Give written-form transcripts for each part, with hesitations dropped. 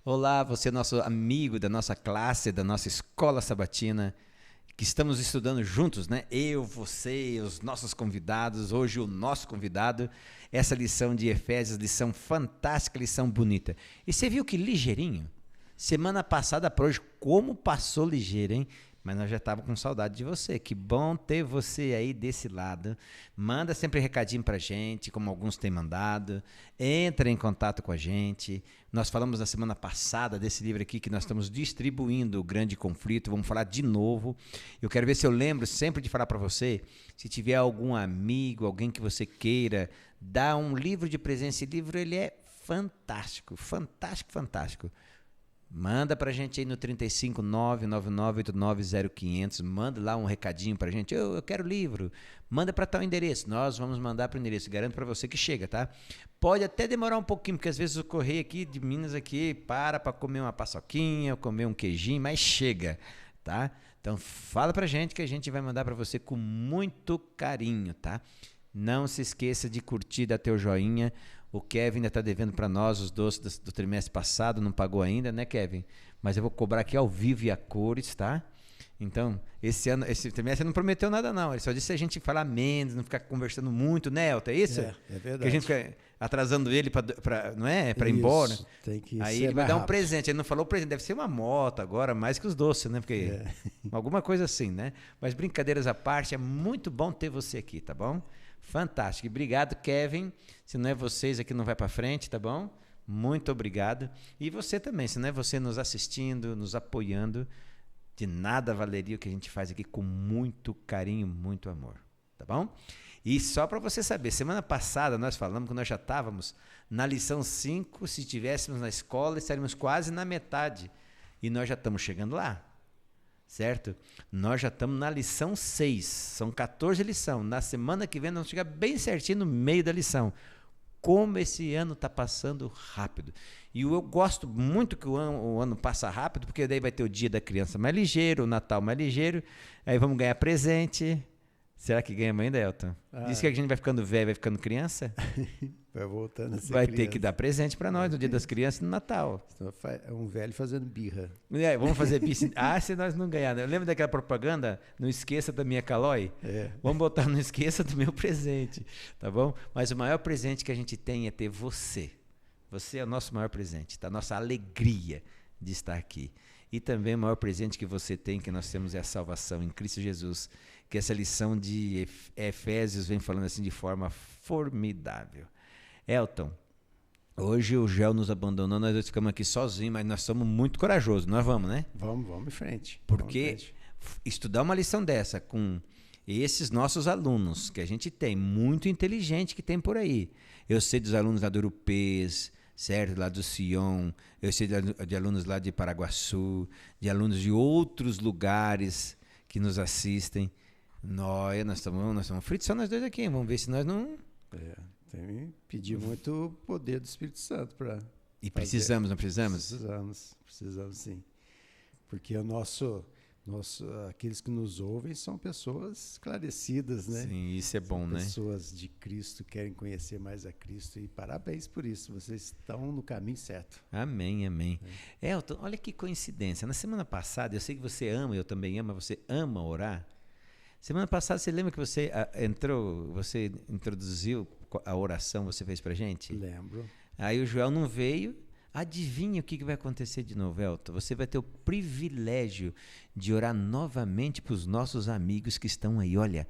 Olá, você é nosso amigo da nossa classe, da nossa escola sabatina, que estamos estudando juntos, né? Eu, você, os nossos convidados, hoje o nosso convidado, essa lição de Efésios, lição fantástica, lição bonita. E você viu que ligeirinho? Semana passada para hoje, como passou ligeiro, hein? Mas nós já estávamos com saudade de você. Que bom ter você aí desse lado. Manda sempre recadinho pra gente, como alguns têm mandado. Entra em contato com a gente. Nós falamos na semana passada desse livro aqui que nós estamos distribuindo, O Grande Conflito. Vamos falar de novo. Eu quero ver se eu lembro sempre de falar para você. Se tiver algum amigo, alguém que você queira dar um livro de presente. Esse livro ele é fantástico, fantástico, fantástico. Manda pra gente aí no 35999890500, manda lá um recadinho pra gente, eu quero livro, manda pra tal endereço, nós vamos mandar pro endereço, garanto pra você que chega, tá? Pode até demorar um pouquinho, porque às vezes o correio aqui de Minas aqui para comer uma paçoquinha, comer um queijinho, mas chega, tá? Então fala pra gente que a gente vai mandar pra você com muito carinho, tá? Não se esqueça de curtir, dar teu joinha. O Kevin ainda está devendo para nós os doces do trimestre passado, não pagou ainda, né, Kevin? Mas eu vou cobrar aqui ao vivo e a cores, tá? Então, esse trimestre não prometeu nada, não. Ele só disse a gente falar menos, não ficar conversando muito, né, Elton? É isso? É verdade. Que a gente fica atrasando ele não é? Para ir embora. Tem que Aí ser ele vai dar um rápido. presente. Ele não falou o presente, deve ser uma moto agora, mais que os doces, né? Porque alguma coisa assim, né? Mas brincadeiras à parte, é muito bom ter você aqui, tá bom? Fantástico. Obrigado, Kevin. Se não é vocês aqui, não vai para frente, tá bom? Muito obrigado. E você também, se não é você nos assistindo, nos apoiando, de nada valeria o que a gente faz aqui com muito carinho, muito amor, tá bom? E só para você saber, semana passada nós falamos que nós já estávamos na lição 5, se estivéssemos na escola, estaríamos quase na metade. E nós já estamos chegando lá. Certo? Nós já estamos na lição 6, são 14 lições. Na semana que vem nós vamos chegar bem certinho no meio da lição. Como esse ano está passando rápido. E eu gosto muito que o ano passa rápido, porque daí vai ter o dia da criança mais ligeiro, o Natal mais ligeiro, aí vamos ganhar presente. Será que ganhamos ainda, Elton? Diz que a gente vai ficando velho, vai ficando criança. Vai voltando a ser Vai criança. ter que dar presente para nós no dia das crianças e no Natal. É um velho fazendo birra. Vamos fazer bici. Se nós não ganharmos. Eu lembro daquela propaganda, não esqueça da minha Calói. Vamos botar, não esqueça do meu presente, tá bom? Mas o maior presente que a gente tem é ter você. Você é o nosso maior presente, tá? Nossa alegria de estar aqui. E também o maior presente que você tem, que nós temos, é a salvação em Cristo Jesus. Que essa lição de Efésios vem falando assim de forma formidável. Elton, hoje o Gel nos abandonou, nós dois ficamos aqui sozinhos, mas nós somos muito corajosos, nós vamos, né? Vamos em frente. Porque estudar uma lição dessa com esses nossos alunos, que a gente tem, muito inteligente que tem por aí. Eu sei dos alunos lá do Urupês, certo? Lá do Sion, eu sei de alunos lá de Paraguaçu, de alunos de outros lugares que nos assistem. Nós estamos fritos só nós dois aqui, vamos ver se nós não... Tem que pedir muito o poder do Espírito Santo para... E precisamos, não precisamos? Precisamos sim. Porque aqueles que nos ouvem são pessoas esclarecidas, né? Sim, isso é bom, são né? Pessoas de Cristo, querem conhecer mais a Cristo, e parabéns por isso, vocês estão no caminho certo. Amém, amém. Elton, olha que coincidência, na semana passada, eu sei que você ama, eu também amo, você ama orar. Semana passada, você lembra que você introduziu a oração, você fez pra gente? Lembro. Aí o Joel não veio. Adivinha o que vai acontecer de novo, Elton? Você vai ter o privilégio de orar novamente para os nossos amigos que estão aí. Olha,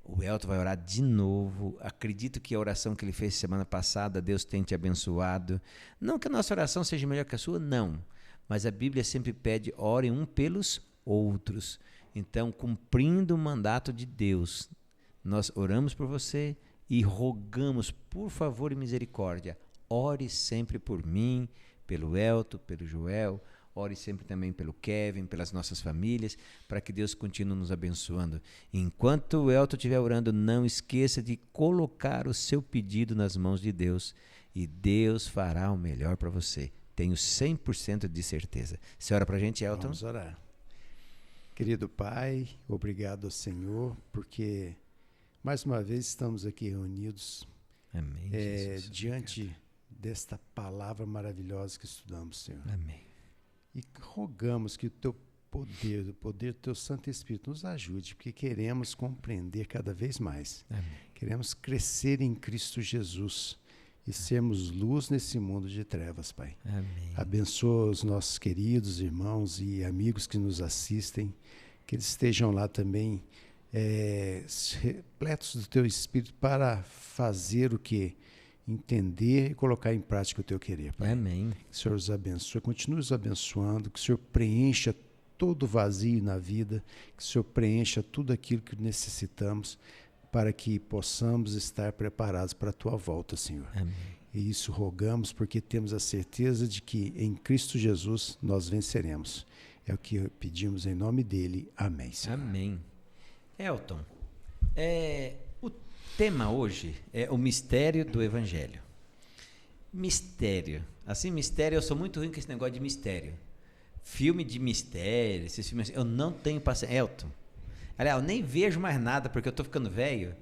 o Elton vai orar de novo. Acredito que a oração que ele fez semana passada, Deus tem te abençoado. Não que a nossa oração seja melhor que a sua, não. Mas a Bíblia sempre pede, orem um pelos outros. Então, cumprindo o mandato de Deus, nós oramos por você e rogamos, por favor e misericórdia, ore sempre por mim, pelo Elton, pelo Joel, ore sempre também pelo Kevin, pelas nossas famílias, para que Deus continue nos abençoando. Enquanto o Elton estiver orando, não esqueça de colocar o seu pedido nas mãos de Deus e Deus fará o melhor para você. Tenho 100% de certeza. Você ora para a gente, Elton? Vamos orar. Querido Pai, obrigado ao Senhor, porque mais uma vez estamos aqui reunidos Amém, Jesus, diante desta palavra maravilhosa que estudamos, Senhor. Amém. E rogamos que o teu poder, o poder do teu Santo Espírito nos ajude, porque queremos compreender cada vez mais. Amém. Queremos crescer em Cristo Jesus e sermos luz nesse mundo de trevas, Pai. Amém. Abençoa os nossos queridos irmãos e amigos que nos assistem, que eles estejam lá também repletos do teu Espírito para fazer o quê? Entender e colocar em prática o teu querer, Pai. Amém. Que o Senhor os abençoe, continue os abençoando, que o Senhor preencha todo o vazio na vida, que o Senhor preencha tudo aquilo que necessitamos para que possamos estar preparados para a tua volta, Senhor. Amém. E isso rogamos porque temos a certeza de que em Cristo Jesus nós venceremos. É o que pedimos em nome dele. Amém, Senhor. Amém. Elton, o tema hoje é o mistério do Evangelho. Mistério. Assim, mistério, eu sou muito ruim com esse negócio de mistério. Filme de mistério, esses filmes assim, eu não tenho paciência. Elton, aliás, eu nem vejo mais nada porque eu tô ficando velho.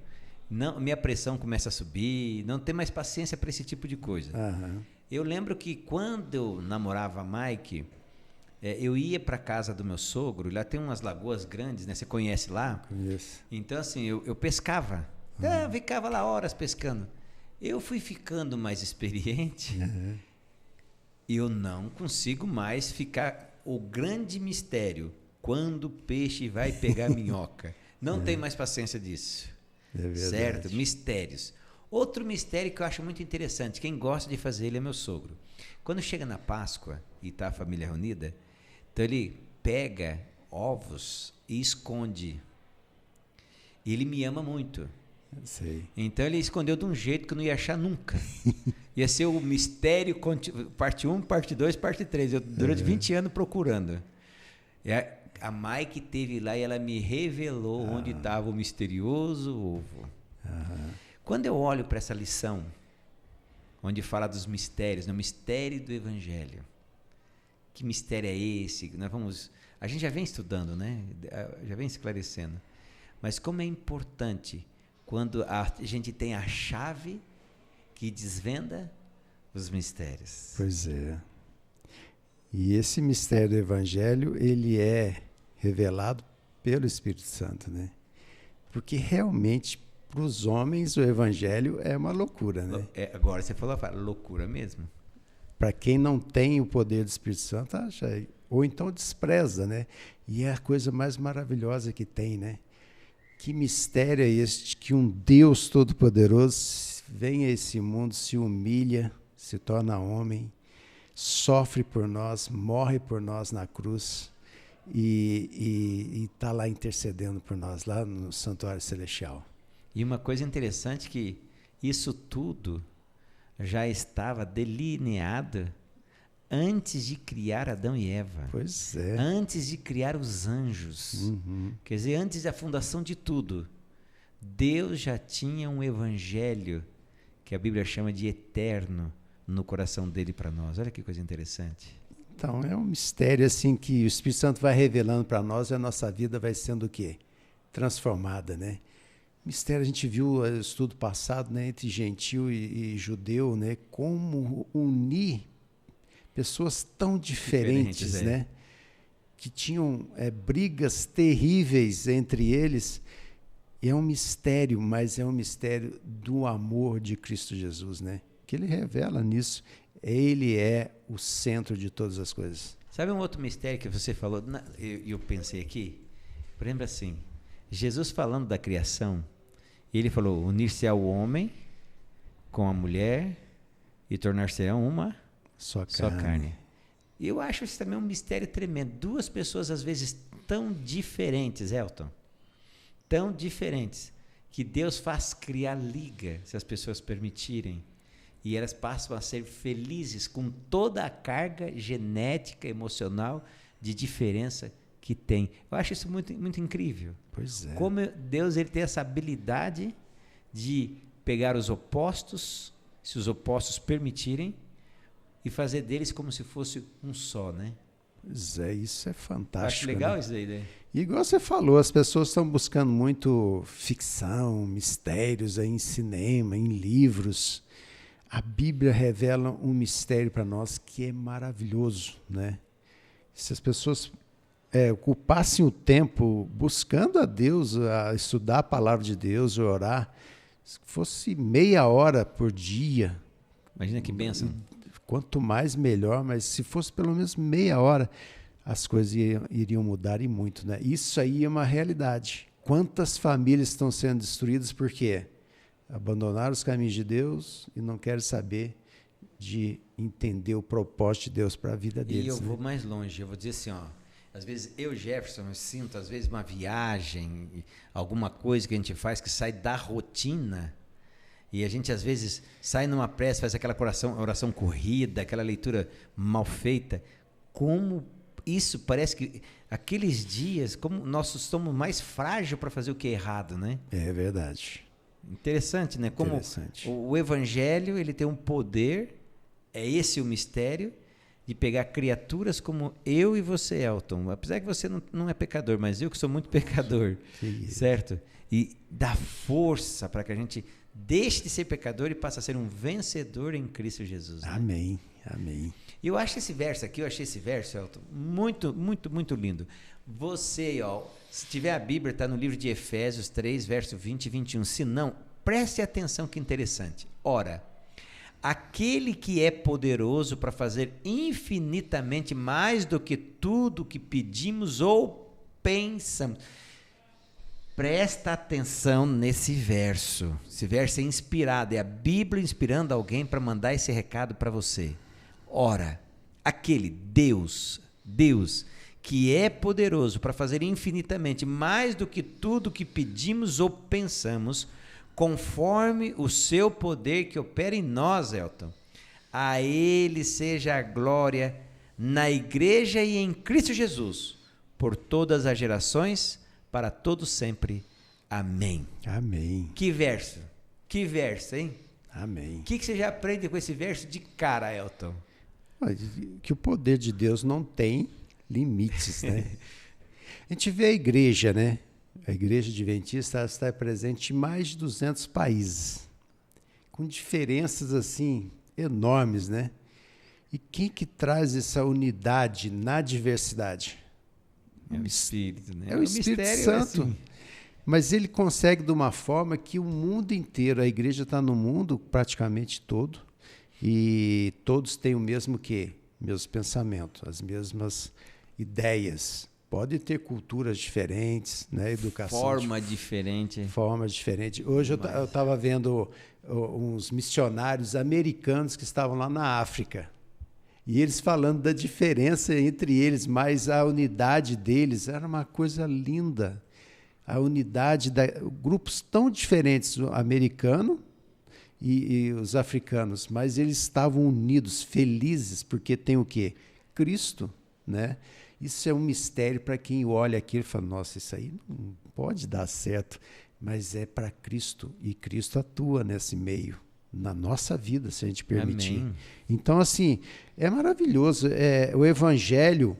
Não, minha pressão começa a subir, não tenho mais paciência para esse tipo de coisa. Aham. Eu lembro que quando eu namorava a Mike, eu ia para casa do meu sogro, lá tem umas lagoas grandes, né? Você conhece lá? Conheço. Então, assim, eu pescava. Eu ficava lá horas pescando. Eu fui ficando mais experiente e eu não consigo mais ficar... O grande mistério, quando o peixe vai pegar minhoca. Não tenho mais paciência disso. É verdade. Certo? Mistérios. Outro mistério que eu acho muito interessante, quem gosta de fazer ele é meu sogro. Quando chega na Páscoa e está a família reunida, então ele pega ovos e esconde. E ele me ama muito. Sei. Então ele escondeu de um jeito que eu não ia achar nunca. Ia ser o mistério, parte 1, parte 2, parte 3. Eu durante 20 anos procurando. A Mike teve lá e ela me revelou onde estava o misterioso ovo. Quando eu olho para essa lição, onde fala dos mistérios, no mistério do Evangelho, que mistério é esse? A gente já vem estudando, né? Já vem esclarecendo. Mas como é importante quando a gente tem a chave que desvenda os mistérios. Pois é. E esse mistério do Evangelho, ele é revelado pelo Espírito Santo, né? Porque realmente, para os homens, o Evangelho é uma loucura, né? Agora você falou, loucura mesmo. Para quem não tem o poder do Espírito Santo, acha, ou então despreza, né? E é a coisa mais maravilhosa que tem, né? Que mistério é este que um Deus Todo-Poderoso vem a esse mundo, se humilha, se torna homem, sofre por nós, morre por nós na cruz e está lá intercedendo por nós, lá no Santuário Celestial. E uma coisa interessante que isso tudo já estava delineado antes de criar Adão e Eva. Pois é. Antes de criar os anjos. Quer dizer, antes da fundação de tudo. Deus já tinha um evangelho que a Bíblia chama de eterno no coração dele para nós. Olha que coisa interessante. Então, é um mistério assim que o Espírito Santo vai revelando para nós e a nossa vida vai sendo o quê? Transformada, né? Mistério, a gente viu no estudo passado, né, entre gentil e judeu, né, como unir pessoas tão diferentes, né, que tinham brigas terríveis entre eles. E é um mistério, mas é um mistério do amor de Cristo Jesus, né? Que ele revela nisso. Ele é o centro de todas as coisas. Sabe um outro mistério que você falou? Eu pensei aqui. Lembra assim, Jesus falando da criação, ele falou, unir-se ao homem com a mulher e tornar-se-ão uma só carne. E eu acho isso também um mistério tremendo. Duas pessoas, às vezes, tão diferentes, Elton, tão diferentes, que Deus faz criar liga, se as pessoas permitirem, e elas passam a ser felizes com toda a carga genética, emocional, de diferença que tem. Eu acho isso muito, muito incrível. Pois é. Como Deus ele tem essa habilidade de pegar os opostos, se os opostos permitirem, e fazer deles como se fosse um só, né? Pois é, isso é fantástico. Acho legal, né? Isso aí, né? E igual você falou, as pessoas estão buscando muito ficção, mistérios aí em cinema, em livros. A Bíblia revela um mistério para nós que é maravilhoso, né? Se as pessoas ocupassem o tempo buscando a Deus, a estudar a palavra de Deus, orar, se fosse meia hora por dia, Imagina que bênção. quanto mais melhor, mas se fosse pelo menos meia hora, as coisas iriam mudar e muito, né? Isso aí é uma realidade. Quantas famílias estão sendo destruídas por quê? Abandonaram os caminhos de Deus e não querem saber de entender o propósito de Deus para a vida deles. E eu vou mais longe, eu vou dizer assim, ó, às vezes eu, Jefferson, eu sinto às vezes uma viagem, alguma coisa que a gente faz que sai da rotina, e a gente às vezes sai numa pressa, faz aquela oração corrida, aquela leitura mal feita. Como isso parece que aqueles dias, como nós somos mais frágeis para fazer o que é errado, né? É verdade. Interessante, né? Como o evangelho, ele tem um poder, é esse o mistério, de pegar criaturas como eu e você, Elton. Apesar que você não é pecador, mas eu que sou muito pecador, certo? E dá força para que a gente deixe de ser pecador e passe a ser um vencedor em Cristo Jesus. Né? Amém, amém. E eu achei esse verso, Elton, muito, muito, muito lindo. Você, ó, se tiver a Bíblia, está no livro de Efésios 3, verso 20 e 21. Se não, preste atenção que interessante. Ora, aquele que é poderoso para fazer infinitamente mais do que tudo que pedimos ou pensamos. Presta atenção nesse verso. Esse verso é inspirado, é a Bíblia inspirando alguém para mandar esse recado para você. Ora, aquele Deus que é poderoso para fazer infinitamente mais do que tudo que pedimos ou pensamos, conforme o seu poder que opera em nós, Elton. A ele seja a glória na igreja e em Cristo Jesus, por todas as gerações, para todos sempre. Amém. Amém. Que verso, hein? Amém. O que você já aprende com esse verso de cara, Elton? Que o poder de Deus não tem limites, né? A gente vê a igreja, né? A igreja adventista está presente em mais de 200 países, com diferenças assim enormes, né? E quem que traz essa unidade na diversidade? É o Espírito, né? É o Espírito Santo. Assim. Mas ele consegue de uma forma que o mundo inteiro, a igreja está no mundo praticamente todo, e todos têm o mesmo pensamento, as mesmas ideias. Pode ter culturas diferentes, né? Educação. Formas diferentes. Hoje eu estava vendo uns missionários americanos que estavam lá na África. E eles falando da diferença entre eles, mas a unidade deles era uma coisa linda. A unidade, grupos tão diferentes, o americano e os africanos, mas eles estavam unidos, felizes, porque tem o quê? Cristo, né? Isso é um mistério para quem olha aquilo e fala, nossa, isso aí não pode dar certo, mas é para Cristo, e Cristo atua nesse meio, na nossa vida, se a gente permitir. Amém. Então, assim, é maravilhoso. O Evangelho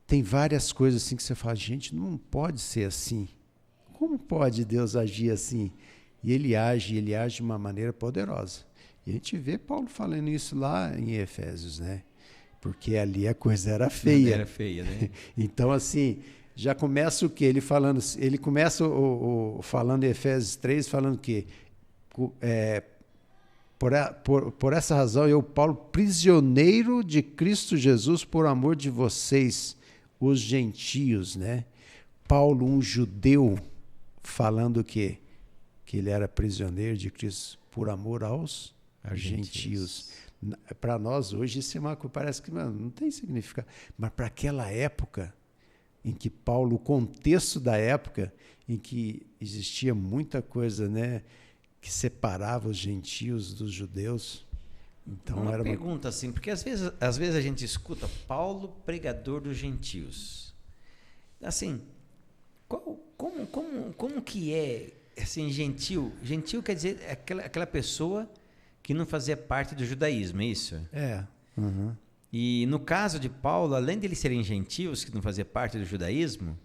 tem várias coisas assim que você fala, gente, não pode ser assim. Como pode Deus agir assim? E ele age de uma maneira poderosa. E a gente vê Paulo falando isso lá em Efésios, né? Porque ali a coisa era feia. Era feia, né? Então, assim, já começa o quê? Ele começa falando em Efésios 3, falando que por essa razão, eu, Paulo, prisioneiro de Cristo Jesus, por amor de vocês, os gentios, né? Paulo, um judeu, falando que ele era prisioneiro de Cristo por amor aos gentios. Para nós, hoje, isso é uma coisa, parece que não tem significado. Mas para aquela época, em que Paulo, o contexto da época, em que existia muita coisa, né, que separava os gentios dos judeus. Então, uma pergunta assim, porque às vezes a gente escuta Paulo, pregador dos gentios. Assim, como que é assim, gentil? Gentil quer dizer aquela pessoa que não fazia parte do judaísmo, é isso? É. Uhum. E no caso de Paulo, além de eles serem gentios, que não faziam parte do judaísmo,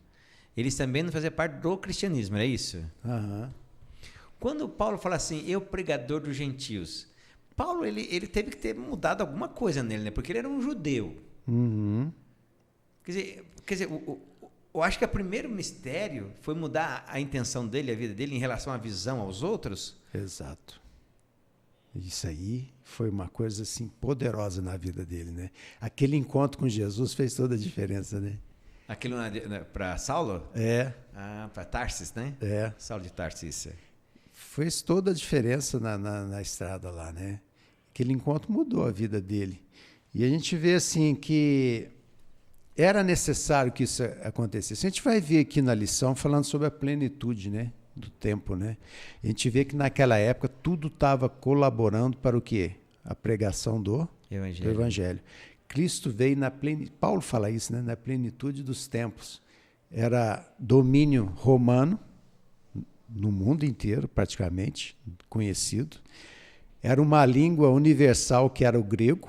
eles também não faziam parte do cristianismo, é isso? Uhum. Quando Paulo fala assim, eu pregador dos gentios, Paulo, ele teve que ter mudado alguma coisa nele, né? Porque ele era um judeu. Uhum. Quer dizer, eu acho que o primeiro mistério foi mudar a intenção dele, a vida dele, em relação à visão aos outros. Exato. Isso aí foi uma coisa assim poderosa na vida dele, né? Aquele encontro com Jesus fez toda a diferença, né? Aquilo para Saulo? É. Ah, para Tarsis, né? É. Saulo de Tarsis. Fez toda a diferença na estrada lá, né? Aquele encontro mudou a vida dele. E a gente vê assim que era necessário que isso acontecesse. A gente vai ver aqui na lição falando sobre a plenitude, né, do tempo, né? A gente vê que naquela época tudo estava colaborando para o quê? A pregação do Evangelho. Cristo veio na plenitude, Paulo fala isso, né, na plenitude dos tempos. Era domínio romano no mundo inteiro, praticamente, conhecido. Era uma língua universal que era o grego.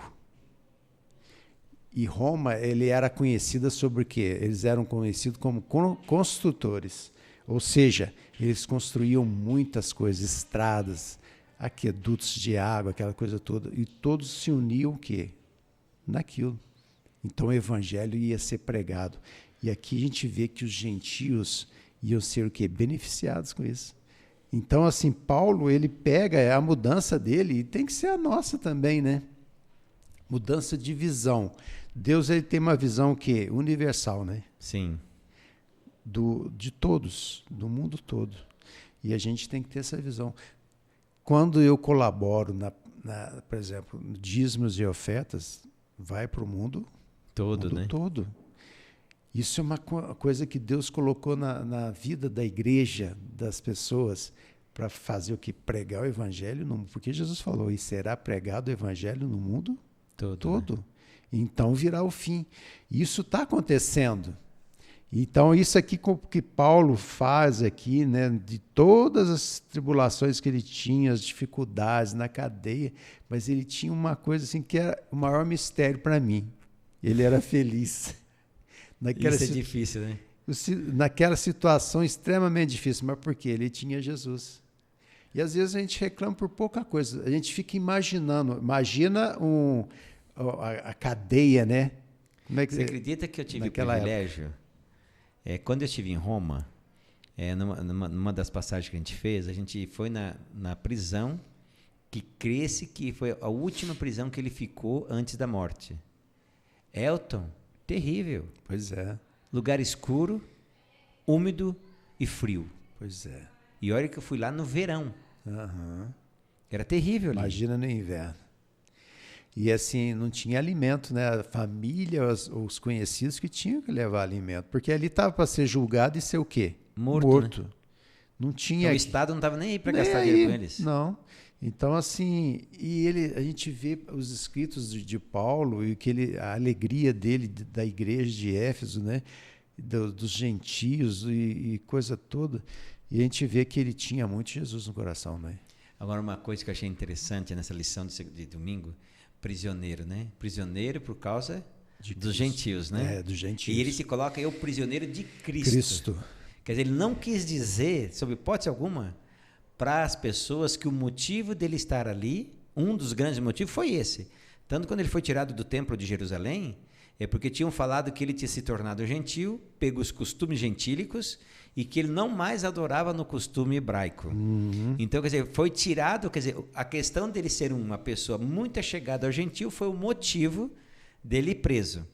E Roma, ele era conhecida sobre o quê? Eles eram conhecidos como construtores. Ou seja, eles construíam muitas coisas, estradas, aquedutos de água, aquela coisa toda. E todos se uniam o quê? Naquilo. Então o evangelho ia ser pregado. E aqui a gente vê que os gentios iam ser o quê? Beneficiados com isso. Então, assim, Paulo, ele pega a mudança dele, e tem que ser a nossa também, né? Mudança de visão. Deus, ele tem uma visão que universal, né? Sim. De todos, do mundo todo. E a gente tem que ter essa visão. Quando eu colaboro, por exemplo, dízimos e ofertas, vai para o mundo todo, né? todo. Isso é uma coisa que Deus colocou na vida da igreja, das pessoas, para fazer o que? Pregar o evangelho, porque Jesus falou, e será pregado o evangelho no mundo todo. Né? Então virá o fim. Isso está acontecendo. Então isso aqui que Paulo faz aqui, né, de todas as tribulações que ele tinha, as dificuldades na cadeia, mas ele tinha uma coisa assim que era o maior mistério para mim. Ele era feliz. Isso é difícil, né? Naquela situação extremamente difícil, mas por quê? Ele tinha Jesus. E às vezes a gente reclama por pouca coisa. A gente fica imaginando. Imagina a cadeia, né? Como é que você acredita que eu tive o privilégio? Quando eu estive em Roma, numa das passagens que a gente fez, a gente foi na prisão que cresce que foi a última prisão que ele ficou antes da morte. Elton, terrível. Pois é. Lugar escuro, úmido e frio. Pois é. E olha que eu fui lá no verão. Uhum. Era terrível ali. Imagina no inverno. E assim, não tinha alimento, né? A família, os conhecidos que tinham que levar alimento. Porque ali estava para ser julgado e ser o quê? Morto. Né? Não tinha. Então, o Estado não estava nem aí para gastar dinheiro com eles. Não. Então, assim, a gente vê os escritos de Paulo e a alegria dele, da igreja de Éfeso, né? Dos gentios e coisa toda. E a gente vê que ele tinha muito Jesus no coração, né? Agora, uma coisa que eu achei interessante nessa lição de domingo, prisioneiro, né? Prisioneiro por causa dos gentios, né? Dos gentios. E ele se coloca, eu prisioneiro de Cristo. Quer dizer, ele não quis dizer, sob hipótese alguma, para as pessoas que o motivo dele estar ali, um dos grandes motivos foi esse. Tanto quando ele foi tirado do templo de Jerusalém, é porque tinham falado que ele tinha se tornado gentil, pego os costumes gentílicos e que ele não mais adorava no costume hebraico. Uhum. Então, quer dizer, foi tirado, quer dizer, a questão dele ser uma pessoa muito achegada ao gentil foi o motivo dele ir preso.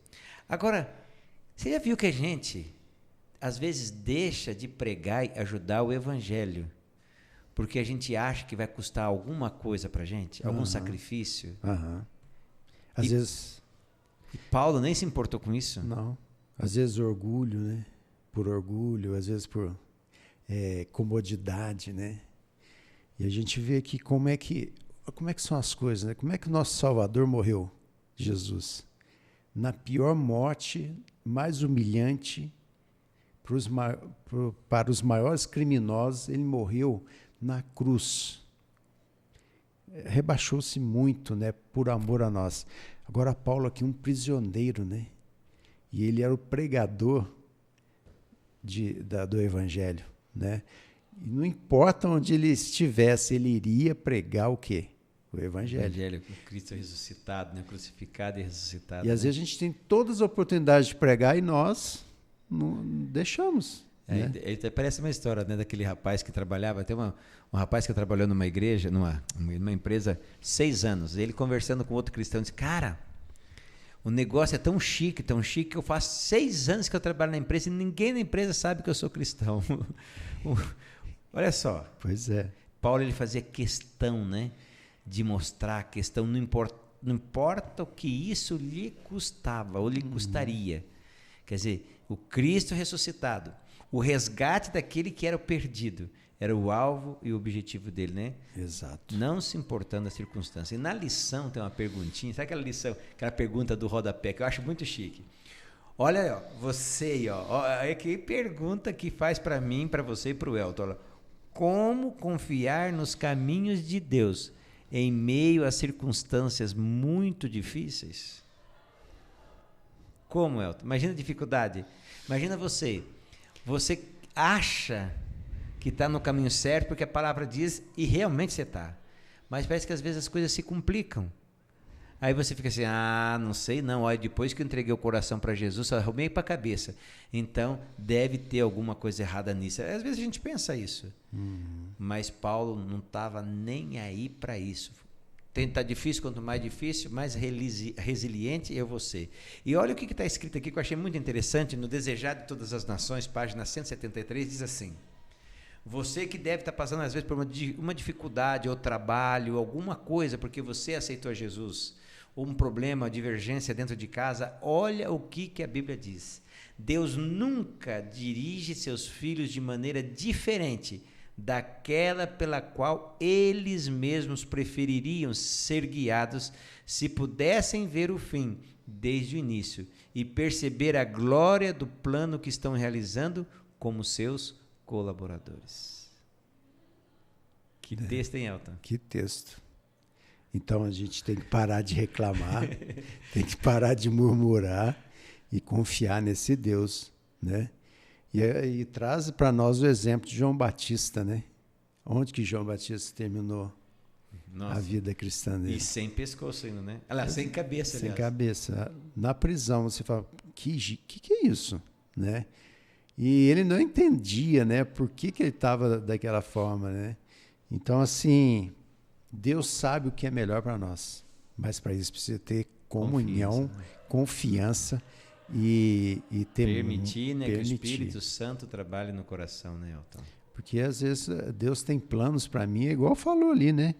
Agora, você já viu que a gente, às vezes, deixa de pregar e ajudar o evangelho porque a gente acha que vai custar alguma coisa para a gente, algum sacrifício. Às vezes... E Paulo nem se importou com isso. Não. Às vezes orgulho, né? Por orgulho, às vezes por comodidade, né? E a gente vê aqui como é que são as coisas, né? Como é que o nosso Salvador morreu, Jesus? Na pior morte, mais humilhante, para os maiores criminosos, ele morreu na cruz. Rebaixou-se muito, né, por amor a nós. Agora Paulo aqui, um prisioneiro, né? E ele era o pregador do evangelho, né? E não importa onde ele estivesse, ele iria pregar o quê? O Evangelho. O Evangelho, com Cristo ressuscitado, né? Crucificado e ressuscitado. E às vezes a gente tem todas as oportunidades de pregar e nós não deixamos. Né? Parece uma história, né, daquele rapaz que trabalhava, tem um rapaz que trabalhou numa igreja, numa empresa, 6 anos. Ele conversando com outro cristão, disse: cara, o negócio é tão chique, que eu faço 6 anos que eu trabalho na empresa e ninguém na empresa sabe que eu sou cristão. Olha só. Pois é. Paulo, ele fazia questão, né, de mostrar a questão, não importa o que isso lhe custava ou lhe custaria. Quer dizer, o Cristo ressuscitado, o resgate daquele que era o perdido, era o alvo e o objetivo dele, né? Exato. Não se importando da circunstância. E na lição tem uma perguntinha, sabe aquela lição, aquela pergunta do rodapé, que eu acho muito chique. Olha aí, ó, você aí, ó, é que pergunta que faz para mim, para você e para o Elton. Olha, como confiar nos caminhos de Deus em meio a circunstâncias muito difíceis? Como, Elton? Imagina a dificuldade. Imagina você acha que está no caminho certo porque a palavra diz e realmente você está. Mas parece que às vezes as coisas se complicam. Aí você fica assim, não sei não, olha, depois que eu entreguei o coração para Jesus, eu arrumei para a cabeça. Então, deve ter alguma coisa errada nisso. Às vezes a gente pensa isso. Mas Paulo não estava nem aí para isso. Tá difícil, quanto mais difícil, mais resiliente eu vou ser. E olha o que está escrito aqui, que eu achei muito interessante, no Desejado de Todas as Nações, página 173, diz assim: você que deve estar passando às vezes por uma dificuldade, ou trabalho, alguma coisa, porque você aceitou Jesus, ou um problema, uma divergência dentro de casa, olha o que a Bíblia diz. Deus nunca dirige seus filhos de maneira diferente daquela pela qual eles mesmos prefeririam ser guiados se pudessem ver o fim desde o início e perceber a glória do plano que estão realizando como seus colaboradores. Que texto, hein, Elton? Que texto. Então a gente tem que parar de reclamar, tem que parar de murmurar e confiar nesse Deus, né? E traz para nós o exemplo de João Batista, né? Onde que João Batista terminou a vida cristã dele? E sem pescoço ainda, né? Sem cabeça, Sem aliás. cabeça. Na prisão, você fala, que é isso? Né? E ele não entendia, né? Por que ele estava daquela forma, né? Então, assim, Deus sabe o que é melhor para nós. Mas para isso precisa ter comunhão, confiança e ter permitir, né, que o Espírito Santo trabalhe no coração, né, Elton? Porque às vezes Deus tem planos para mim, igual falou ali, né?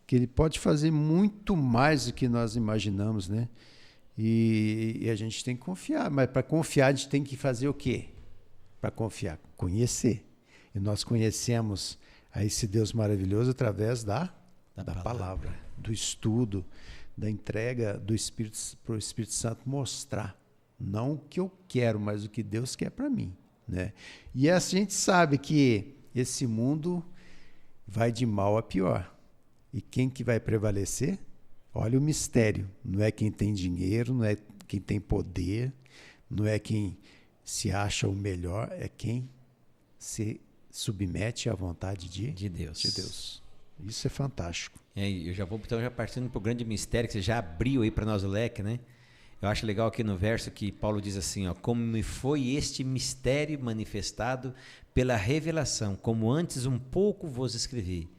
Que Ele pode fazer muito mais do que nós imaginamos, né? E a gente tem que confiar. Mas para confiar a gente tem que fazer o quê? Para confiar, conhecer. E nós conhecemos a esse Deus maravilhoso através da palavra, do estudo, da entrega do Espírito para o Espírito Santo mostrar. Não o que eu quero, mas o que Deus quer para mim, né? E a gente sabe que esse mundo vai de mal a pior. E quem que vai prevalecer? Olha o mistério. Não é quem tem dinheiro, não é quem tem poder, não é quem se acha o melhor, é quem se submete à vontade de Deus. Isso é fantástico. Eu já vou então partindo para o grande mistério que você já abriu aí para nós o leque, né? Eu acho legal aqui no verso que Paulo diz assim, ó, como me foi este mistério manifestado pela revelação, como antes um pouco vos escrevi.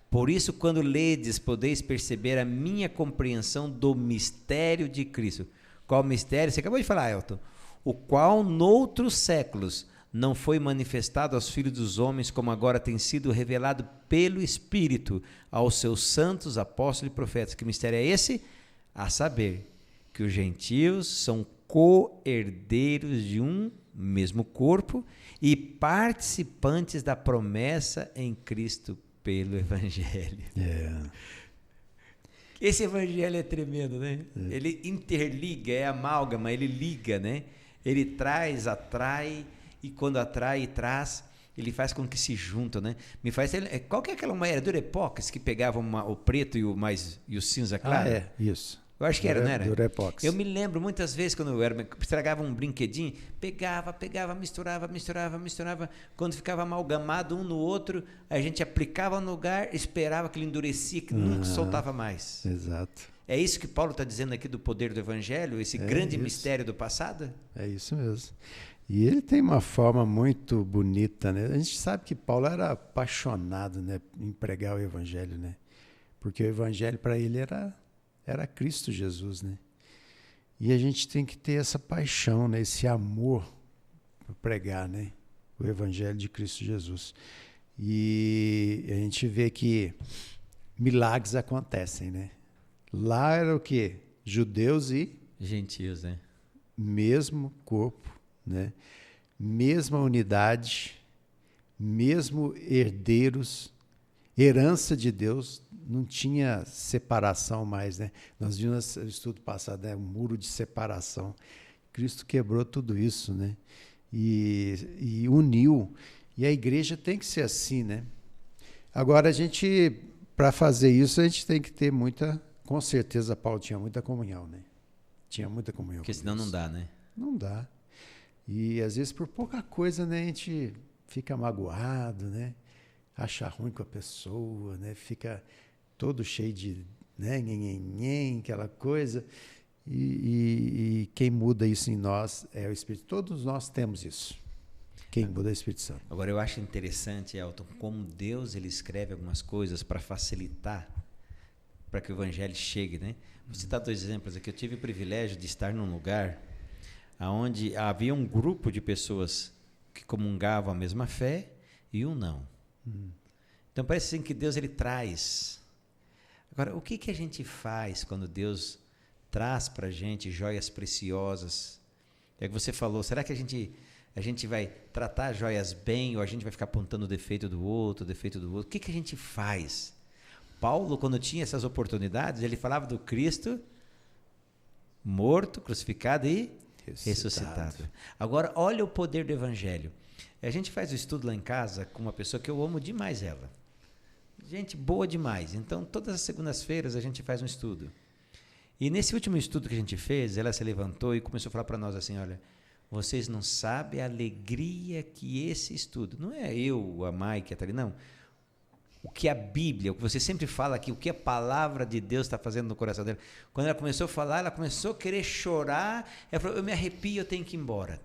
Por isso, quando ledes, podeis perceber a minha compreensão do mistério de Cristo. Qual mistério? Você acabou de falar, Elton. O qual, noutros séculos, não foi manifestado aos filhos dos homens, como agora tem sido revelado pelo Espírito aos seus santos apóstolos e profetas. Que mistério é esse? A saber, que os gentios são co-herdeiros de um mesmo corpo e participantes da promessa em Cristo pelo Evangelho. Esse Evangelho é tremendo, né? Ele interliga, é amálgama, ele liga, né? Ele traz, atrai, e quando atrai e traz, ele faz com que se juntam, né? Qual que é aquela moeda do Epocas que pegava o preto e o cinza claro? Isso. Eu acho que era, não era? Durepox. Eu me lembro muitas vezes quando eu estragava um brinquedinho, pegava, misturava. Quando ficava amalgamado um no outro, a gente aplicava no lugar, esperava que ele endurecia, que nunca soltava mais. Exato. É isso que Paulo está dizendo aqui do poder do Evangelho, esse grande mistério do passado? É isso mesmo. E ele tem uma forma muito bonita, né? A gente sabe que Paulo era apaixonado, né, em pregar o Evangelho, né? Porque o Evangelho para ele era Cristo Jesus, né? E a gente tem que ter essa paixão, né? Esse amor para pregar, né? O Evangelho de Cristo Jesus. E a gente vê que milagres acontecem, né? Lá era o quê? Judeus e gentios, né? Mesmo corpo, né? Mesma unidade, mesmo herdeiros, herança de Deus, não tinha separação mais, né? Nós vimos no estudo passado, né? Um muro de separação. Cristo quebrou tudo isso, né? E uniu. E a igreja tem que ser assim, né? Agora, para fazer isso, a gente tem que ter com certeza, Paulo tinha muita comunhão, né? Tinha muita comunhão. Porque senão não dá, né? Não dá. E às vezes por pouca coisa, né, a gente fica magoado, né? Acha ruim com a pessoa, né? Fica todo cheio de, né, aquela coisa. E quem muda isso em nós é o Espírito. Todos nós temos isso. Quem muda é o Espírito Santo. Agora eu acho interessante, Elton, como Deus ele escreve algumas coisas para facilitar para que o Evangelho chegue, né? Vou citar 2 exemplos aqui. Eu tive o privilégio de estar num lugar onde havia um grupo de pessoas que comungavam a mesma fé e um não. Então parece assim que Deus ele traz. Agora, o que a gente faz quando Deus traz para a gente joias preciosas? É que você falou, será que a gente vai tratar joias bem ou a gente vai ficar apontando o defeito do outro? O que a gente faz? Paulo, quando tinha essas oportunidades, ele falava do Cristo morto, crucificado e ressuscitado. Agora, olha o poder do Evangelho. A gente faz o estudo lá em casa com uma pessoa que eu amo demais ela. Gente boa demais. Então, todas as segundas-feiras a gente faz um estudo. E nesse último estudo que a gente fez, ela se levantou e começou a falar para nós assim, olha, vocês não sabem a alegria que esse estudo, não é eu, a Mike, a Thalia, não. O que a Bíblia, o que você sempre fala aqui, o que a palavra de Deus está fazendo no coração dela. Quando ela começou a falar, ela começou a querer chorar. Ela falou, eu me arrepio, eu tenho que ir embora.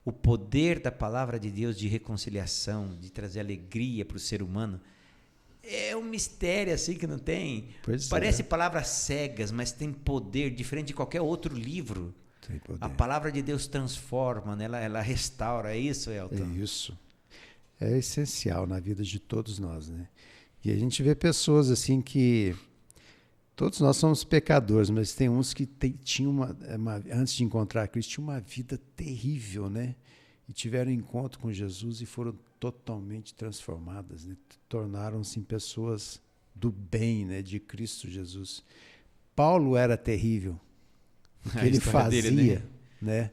O poder da palavra de Deus de reconciliação, de trazer alegria para o ser humano, é um mistério assim que não tem. Parece palavras cegas, mas tem poder, diferente de qualquer outro livro. A palavra de Deus transforma, né? Ela restaura. É isso, Elton? É isso. É essencial na vida de todos nós, né? E a gente vê pessoas assim que todos nós somos pecadores, mas tem uns que tinham antes de encontrar Cristo, tinham uma vida terrível, né? E tiveram encontro com Jesus e foram totalmente transformadas, né? Tornaram-se pessoas do bem, né? De Cristo Jesus. Paulo era terrível. O que ele fazia, dele, né?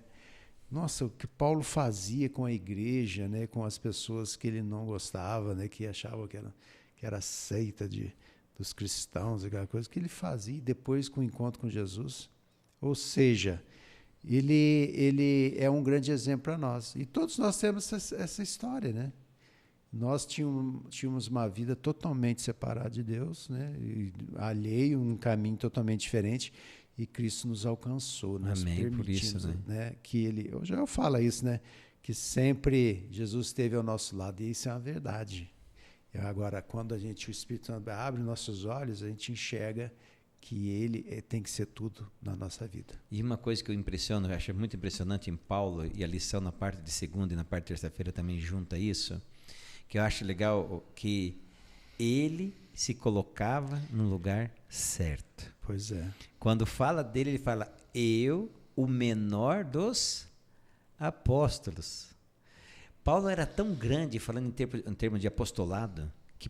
Nossa, o que Paulo fazia com a igreja, né, com as pessoas que ele não gostava, né, que achavam que era seita dos cristãos, aquela coisa que ele fazia depois com o encontro com Jesus. Ou seja, ele é um grande exemplo para nós. E todos nós temos essa história, né? Nós tínhamos uma vida totalmente separada de Deus, né, e alheio, um caminho totalmente diferente. E Cristo nos alcançou, nos permitindo, por isso, né? Que eu já falo isso, né? Que sempre Jesus esteve ao nosso lado, e isso é uma verdade. Agora, quando o Espírito Santo abre nossos olhos, a gente enxerga que ele tem que ser tudo na nossa vida. E uma coisa que eu acho muito impressionante em Paulo, e a lição na parte de segunda e na parte de terça-feira também junta isso, que eu acho legal que ele se colocava no lugar certo. Pois é. Quando fala dele, ele fala, eu, o menor dos apóstolos. Paulo era tão grande, falando em termos de apostolado, que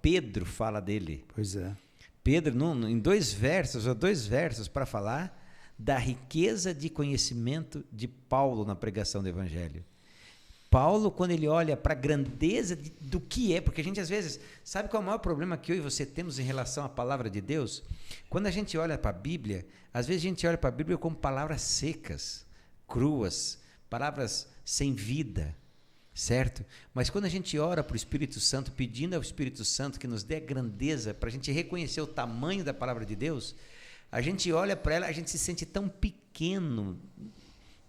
Pedro fala dele. Pois é. Pedro, em 2 versos para falar da riqueza de conhecimento de Paulo na pregação do Evangelho. Paulo, quando ele olha para a grandeza do que é, porque a gente às vezes, sabe qual é o maior problema que eu e você temos em relação à palavra de Deus? Quando a gente olha para a Bíblia, às vezes a gente olha para a Bíblia como palavras secas, cruas, palavras sem vida, certo? Mas quando a gente ora para o Espírito Santo, pedindo ao Espírito Santo que nos dê a grandeza, para a gente reconhecer o tamanho da palavra de Deus, a gente olha para ela, a gente se sente tão pequeno,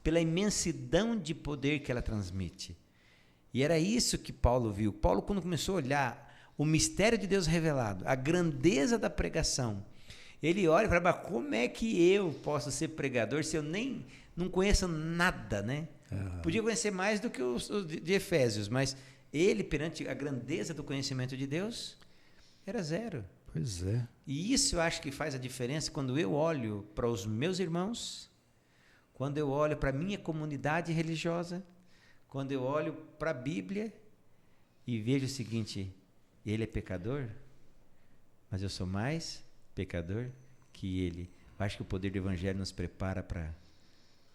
pela imensidão de poder que ela transmite. E era isso que Paulo viu. Paulo, quando começou a olhar o mistério de Deus revelado, a grandeza da pregação, ele olha e fala, mas como é que eu posso ser pregador se eu nem não conheço nada, né? Podia conhecer mais do que os de Efésios, mas ele, perante a grandeza do conhecimento de Deus, era zero. Pois é. E isso eu acho que faz a diferença quando eu olho para os meus irmãos, quando eu olho para a minha comunidade religiosa, quando eu olho para a Bíblia e vejo o seguinte, ele é pecador, mas eu sou mais pecador que ele. Eu acho que o poder do Evangelho nos prepara para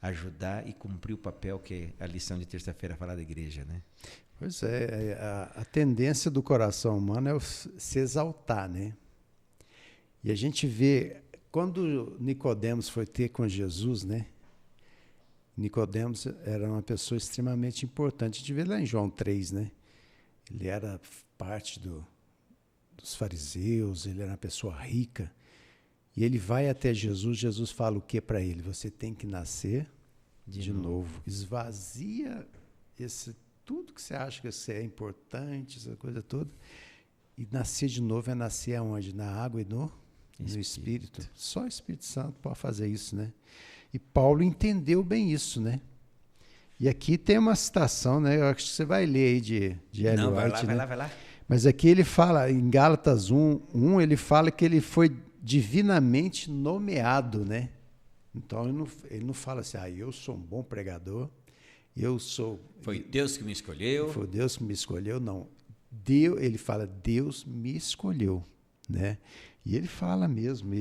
ajudar e cumprir o papel que a lição de terça-feira fala da igreja, né? Pois é, a tendência do coração humano é se exaltar, né? E a gente vê, quando Nicodemos foi ter com Jesus, né? Nicodemos era uma pessoa extremamente importante. A gente vê lá em João 3, né? Ele era parte dos fariseus, ele era uma pessoa rica. E ele vai até Jesus, Jesus fala o que para ele? Você tem que nascer de novo. Esvazia tudo que você acha que você é importante, essa coisa toda. E nascer de novo é nascer aonde? Na água e no Espírito. Só o Espírito Santo pode fazer isso, né? E Paulo entendeu bem isso, né? E aqui tem uma citação, né? Eu acho que você vai ler aí de Ellen White, né? Vai lá. Mas aqui ele fala, em Gálatas 1, ele fala que ele foi divinamente nomeado, né? Então ele não fala assim, eu sou um bom pregador, Foi Deus que me escolheu. Foi Deus que me escolheu, não. Ele fala, Deus me escolheu, né? E ele fala mesmo,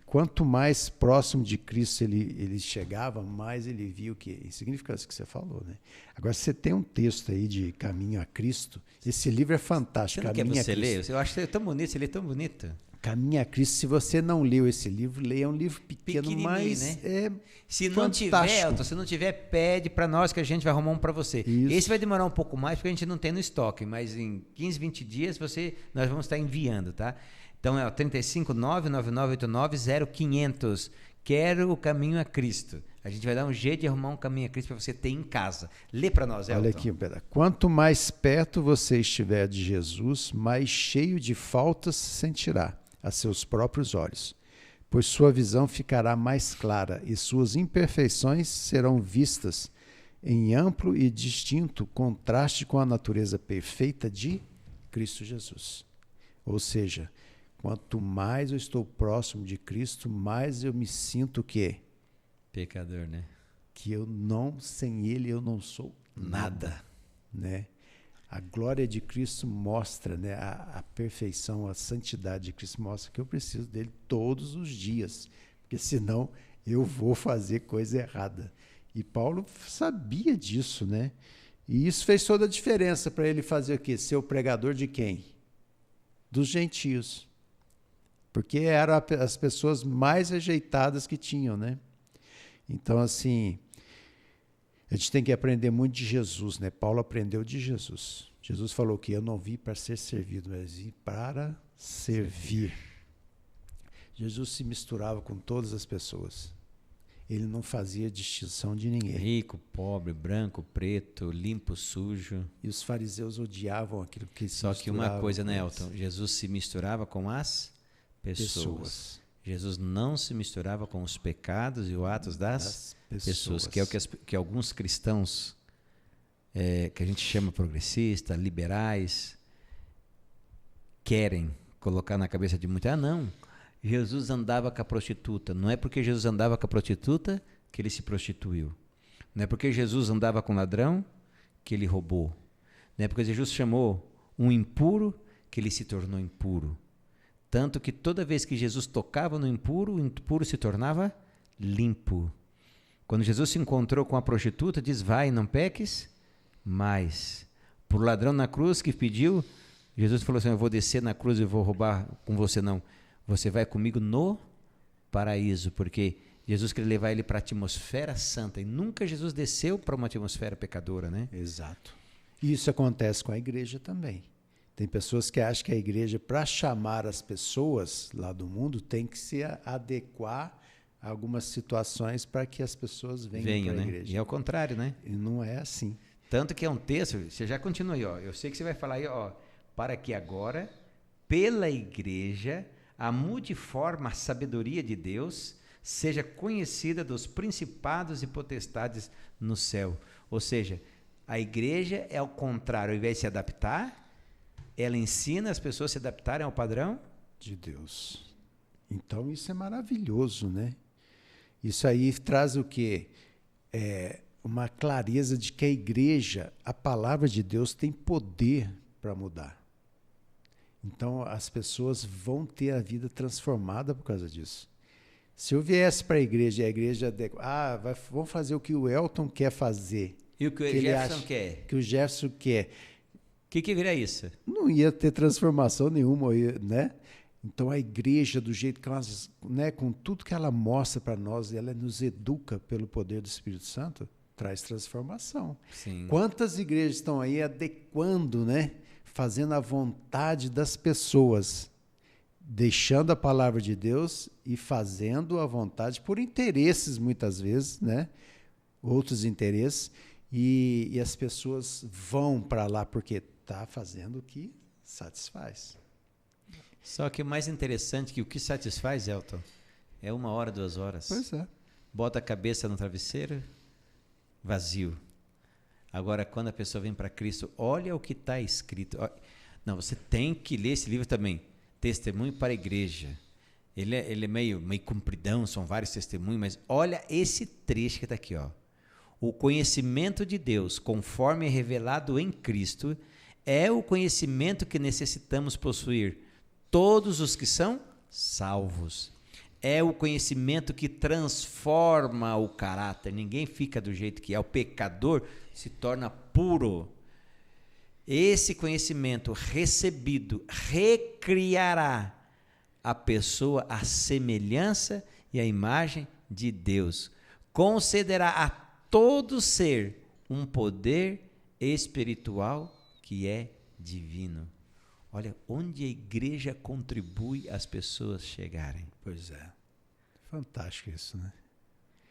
quanto mais próximo de Cristo ele chegava, mais ele via o que significa isso que você falou, né? Agora, você tem um texto aí de Caminho a Cristo, esse livro é fantástico. Você não quer você ler? Eu acho que é tão bonito, ele é tão bonito. Caminho a Cristo, se você não leu esse livro, leia um livro pequeno, mas né? é se fantástico. Não tiver, Elton, se não tiver, pede para nós que a gente vai arrumar um para você. Isso. Esse vai demorar um pouco mais porque a gente não tem no estoque, mas em 15, 20 dias nós vamos estar enviando, tá? Então é o 359-9989-0500. Quero o Caminho a Cristo. A gente vai dar um jeito de arrumar um Caminho a Cristo para você ter em casa. Lê para nós, Elton. Olha aqui, quanto mais perto você estiver de Jesus, mais cheio de faltas se sentirá a seus próprios olhos, pois sua visão ficará mais clara e suas imperfeições serão vistas em amplo e distinto contraste com a natureza perfeita de Cristo Jesus. Ou seja, quanto mais eu estou próximo de Cristo, mais eu me sinto pecador, né? Que sem Ele eu não sou nada, né? A glória de Cristo mostra, né, a perfeição, a santidade de Cristo mostra que eu preciso dele todos os dias, porque senão eu vou fazer coisa errada. E Paulo sabia disso, né? E isso fez toda a diferença para ele fazer o quê? Ser o pregador de quem? Dos gentios. Porque eram as pessoas mais rejeitadas que tinham, né? Então, assim, a gente tem que aprender muito de Jesus, né? Paulo aprendeu de Jesus. Jesus falou que eu não vim para ser servido, mas vim para servir. Jesus se misturava com todas as pessoas. Ele não fazia distinção de ninguém. Rico, pobre, branco, preto, limpo, sujo. E os fariseus odiavam aquilo que se misturava. Só que uma coisa, né, Elton? Jesus se misturava com as pessoas. Jesus não se misturava com os pecados e os atos das pessoas, que é o que alguns cristãos, que a gente chama progressista, liberais, querem colocar na cabeça de muitos. Não, Jesus andava com a prostituta. Não é porque Jesus andava com a prostituta que ele se prostituiu. Não é porque Jesus andava com o ladrão que ele roubou. Não é porque Jesus chamou um impuro que ele se tornou impuro. Tanto que toda vez que Jesus tocava no impuro, o impuro se tornava limpo. Quando Jesus se encontrou com a prostituta, diz, vai, não peques Mas, por ladrão na cruz que pediu, Jesus falou assim, eu vou descer na cruz e vou roubar com você, não. Você vai comigo no paraíso, porque Jesus queria levar ele para a atmosfera santa, e nunca Jesus desceu para uma atmosfera pecadora, né? Exato. E isso acontece com a igreja também. Tem pessoas que acham que a igreja, para chamar as pessoas lá do mundo, tem que se adequar a algumas situações para que as pessoas venham para a igreja. E é o contrário, né? E não é assim. Tanto que é um texto, você já continua aí, ó. Eu sei que você vai falar aí, ó, para que agora, pela igreja, a multiforme sabedoria de Deus seja conhecida dos principados e potestades no céu. Ou seja, a igreja é ao contrário, ao invés de se adaptar, ela ensina as pessoas a se adaptarem ao padrão de Deus. Então isso é maravilhoso, né? Isso aí traz o quê? Uma clareza de que a igreja, a palavra de Deus tem poder para mudar. Então as pessoas vão ter a vida transformada por causa disso. Se eu viesse para a igreja e a igreja... vamos fazer o que o Elton quer fazer. E o que o Jefferson quer. Que o Jefferson quer. O que viria isso? Não ia ter transformação nenhuma, né? Então a igreja, do jeito que ela, né, com tudo que ela mostra para nós, ela nos educa pelo poder do Espírito Santo, traz transformação. Sim. Quantas igrejas estão aí adequando, né, fazendo a vontade das pessoas, deixando a palavra de Deus e fazendo a vontade por interesses, muitas vezes, né? Outros interesses, e as pessoas vão para lá porque está fazendo o que satisfaz. Só que o mais interessante que o que satisfaz, Elton, é 1 hora, 2 horas. Pois é. Bota a cabeça no travesseiro, vazio. Agora, quando a pessoa vem para Cristo, olha o que está escrito. Não, você tem que ler esse livro também. Testemunho para a igreja. Ele é meio compridão, são vários testemunhos, mas olha esse trecho que está aqui, ó. O conhecimento de Deus, conforme é revelado em Cristo, é o conhecimento que necessitamos possuir, todos os que são salvos. É o conhecimento que transforma o caráter. Ninguém fica do jeito que é. O pecador se torna puro. Esse conhecimento recebido recriará a pessoa à semelhança e à imagem de Deus. Concederá a todo ser um poder espiritual que é divino. Olha, onde a igreja contribui às pessoas chegarem. Pois é. Fantástico isso, né?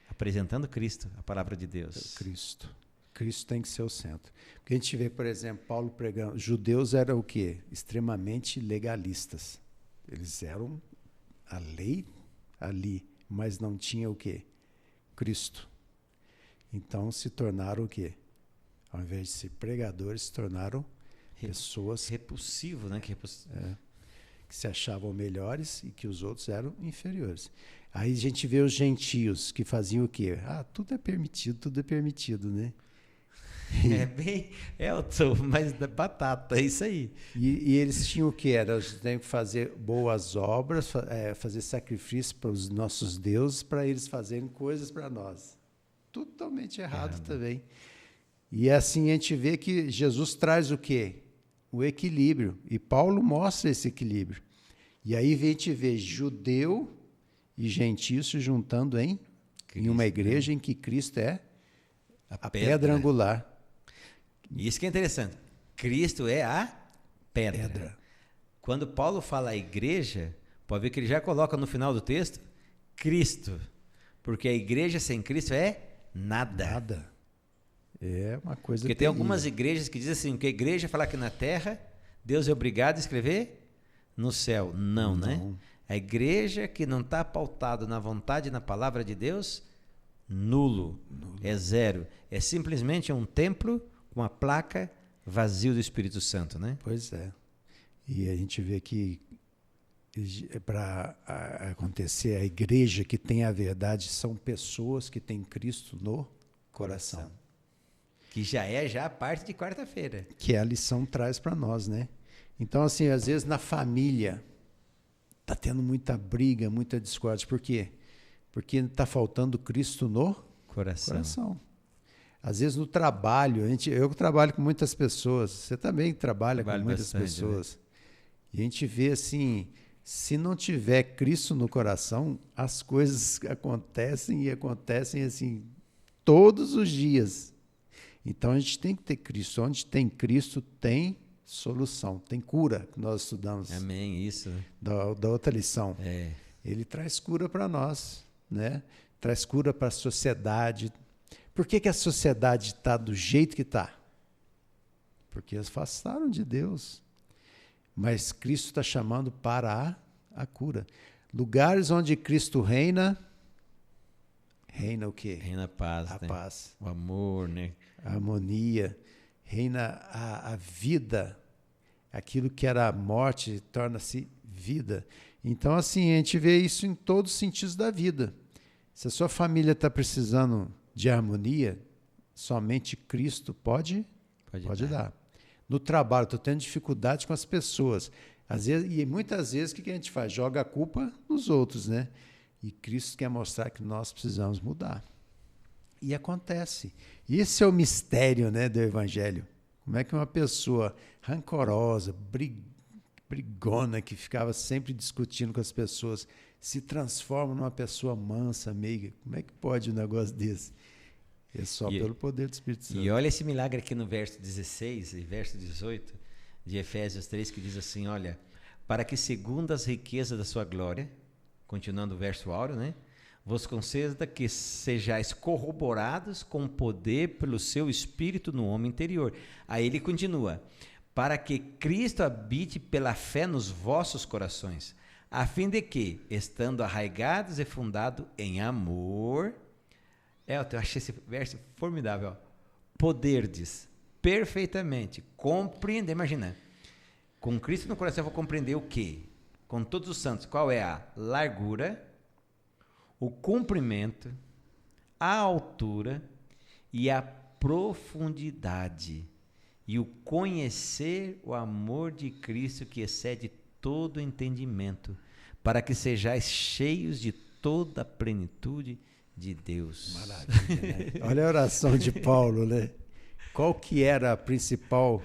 Apresentando Cristo, a palavra de Deus. Cristo. Cristo tem que ser o centro. Porque a gente vê, por exemplo, Paulo pregando. Judeus eram o quê? Extremamente legalistas. Eles eram a lei ali, mas não tinha o quê? Cristo. Então se tornaram o quê? Ao invés de ser pregadores, se tornaram pessoas repulsivo, né? Que se achavam melhores e que os outros eram inferiores. Aí a gente vê os gentios que faziam o quê? Tudo é permitido, né? É bem Elton, mas da batata, é isso aí. E eles tinham o quê? Eles têm que fazer boas obras, fazer sacrifício para os nossos deuses, para eles fazerem coisas para nós. Totalmente errado também. E assim a gente vê que Jesus traz o quê? O equilíbrio. E Paulo mostra esse equilíbrio. E aí a gente vê judeu e gentio se juntando em uma igreja em que Cristo é a pedra angular. Isso que é interessante. Cristo é a pedra. Quando Paulo fala a igreja, pode ver que ele já coloca no final do texto Cristo. Porque a igreja sem Cristo é nada. É uma coisa Porque tem algumas igrejas que dizem assim, que a igreja fala que na terra, Deus é obrigado a escrever no céu. Não, né? A igreja que não está pautada na vontade e na palavra de Deus, nulo. É zero. É simplesmente um templo com uma placa vazio do Espírito Santo, né? Pois é. E a gente vê que para acontecer a igreja que tem a verdade são pessoas que têm Cristo no coração. Que já é a parte de quarta-feira. Que a lição traz para nós, né? Então, assim, às vezes na família está tendo muita briga, muita discórdia. Por quê? Porque está faltando Cristo no coração. Às vezes no trabalho, eu trabalho com muitas pessoas, você também trabalha com muitas bastante, pessoas. Né? E a gente vê assim, se não tiver Cristo no coração, as coisas acontecem e acontecem assim todos os dias. Então a gente tem que ter Cristo. Onde tem Cristo, tem solução, tem cura, que nós estudamos. Amém, isso. Da outra lição. É. Ele traz cura para nós, né? Traz cura para a sociedade. Por que a sociedade está do jeito que está? Porque eles afastaram de Deus. Mas Cristo está chamando para a cura. Lugares onde Cristo reina, reina o quê? Reina a paz, a né? paz. O amor, né? A harmonia. Reina a vida. Aquilo que era morte torna-se vida. Então, assim, a gente vê isso em todos os sentidos da vida. Se a sua família está precisando de harmonia, somente Cristo pode dar. No trabalho, estou tendo dificuldade com as pessoas. Às vezes, e muitas vezes, o que a gente faz? Joga a culpa nos outros, né? E Cristo quer mostrar que nós precisamos mudar. E acontece. Esse é o mistério, né, do Evangelho. Como é que uma pessoa rancorosa, brigona, que ficava sempre discutindo com as pessoas, se transforma numa pessoa mansa, meiga? Como é que pode um negócio desse? É só pelo poder do Espírito Santo. E olha esse milagre aqui no verso 16 e verso 18 de Efésios 3, que diz assim, olha, para que segundo as riquezas da sua glória, continuando o verso áureo, né, vos conceda que sejais corroborados com poder pelo seu Espírito no homem interior. Aí ele continua, para que Cristo habite pela fé nos vossos corações, a fim de que, estando arraigados e fundados em amor... eu achei esse verso formidável. Ó. Poderdes perfeitamente compreender. Imagina, com Cristo no coração eu vou compreender o quê? Com todos os santos, qual é a largura, o comprimento, a altura e a profundidade, e o conhecer o amor de Cristo que excede todo entendimento, para que sejais cheios de toda a plenitude de Deus. Maravilha, né? Olha a oração de Paulo, né? Qual que era a principal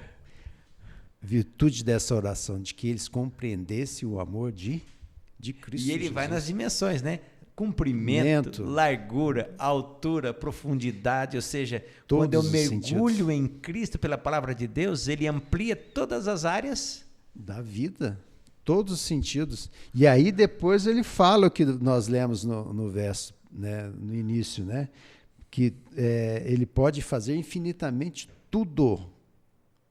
virtude dessa oração? De que eles compreendessem o amor de Cristo. E ele Jesus. vai nas dimensões, né? Comprimento, largura, altura, profundidade, ou seja, todos quando eu mergulho sentidos. em Cristo pela palavra de Deus, ele amplia todas as áreas da vida, todos os sentidos. E aí depois ele fala o que nós lemos no verso, né, no início, né, que ele pode fazer infinitamente tudo,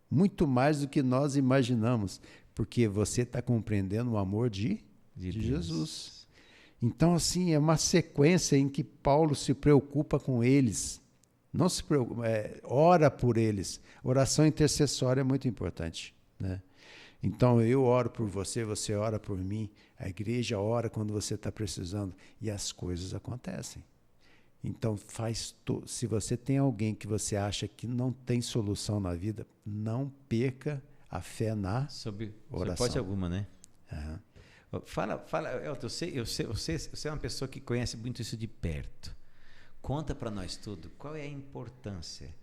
muito mais do que nós imaginamos, porque você está compreendendo o amor de Jesus. Então, assim, é uma sequência em que Paulo se preocupa com eles, não se preocupa, ora por eles. Oração intercessória é muito importante, né? Então, eu oro por você, você ora por mim, a igreja ora quando você está precisando, e as coisas acontecem. Então, se você tem alguém que você acha que não tem solução na vida, não perca a fé na oração. Pode alguma, né? Uhum. Fala, Elton, você é uma pessoa que conhece muito isso de perto. Conta para nós tudo. Qual é a importância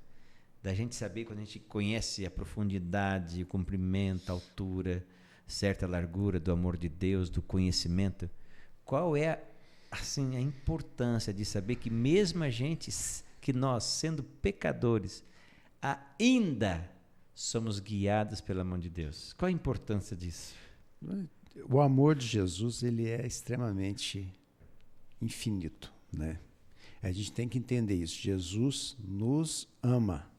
da gente saber, quando a gente conhece a profundidade, o comprimento, a altura, certa largura do amor de Deus, do conhecimento, qual é assim a importância de saber que mesmo que nós, sendo pecadores, ainda somos guiados pela mão de Deus? Qual a importância disso? O amor de Jesus, ele é extremamente infinito, né? A gente tem que entender isso. Jesus nos ama.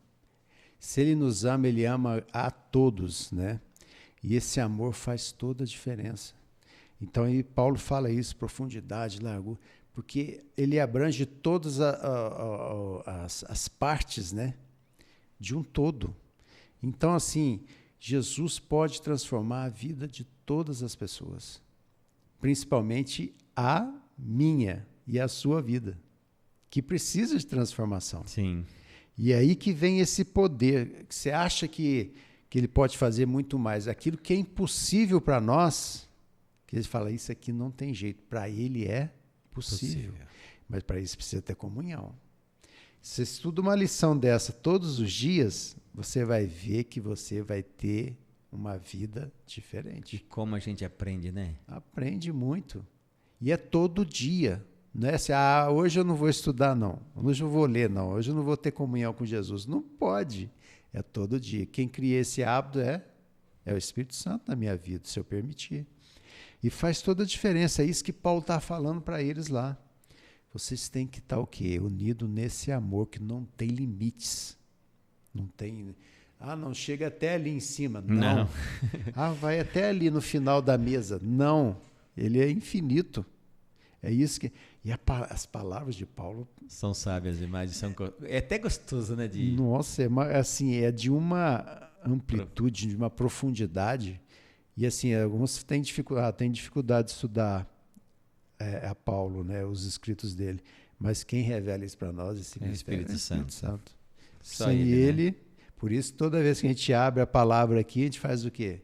Se ele nos ama, ele ama a todos, né? E esse amor faz toda a diferença. Então, Paulo fala isso, profundidade, largura, porque ele abrange todas as partes, né, de um todo. Então, assim, Jesus pode transformar a vida de todas as pessoas, principalmente a minha e a sua vida, que precisa de transformação. Sim. E é aí que vem esse poder, que você acha que ele pode fazer muito mais. Aquilo que é impossível para nós, que ele fala, isso aqui não tem jeito. Para ele é possível. Mas para isso precisa ter comunhão. Você estuda uma lição dessa todos os dias, você vai ver que você vai ter uma vida diferente. E como a gente aprende, né? Aprende muito. E é todo dia. Não é assim, hoje eu não vou estudar, não. Hoje eu não vou ler, não. Hoje eu não vou ter comunhão com Jesus. Não pode. É todo dia. Quem cria esse hábito é o Espírito Santo na minha vida, se eu permitir. E faz toda a diferença. É isso que Paulo está falando para eles lá. Vocês têm que estar o quê? Unidos nesse amor que não tem limites. Não tem... não chega até ali em cima. Não. Vai até ali no final da mesa. Não. Ele é infinito. É isso que... E as palavras de Paulo... São sábias demais. É até gostoso, né? Nossa, é de uma amplitude, de uma profundidade. E assim, alguns têm dificuldade de estudar a Paulo, né, os escritos dele. Mas quem revela isso para nós é o Espírito Santo. Sem ele, né? Por isso, toda vez que a gente abre a palavra aqui, a gente faz o quê?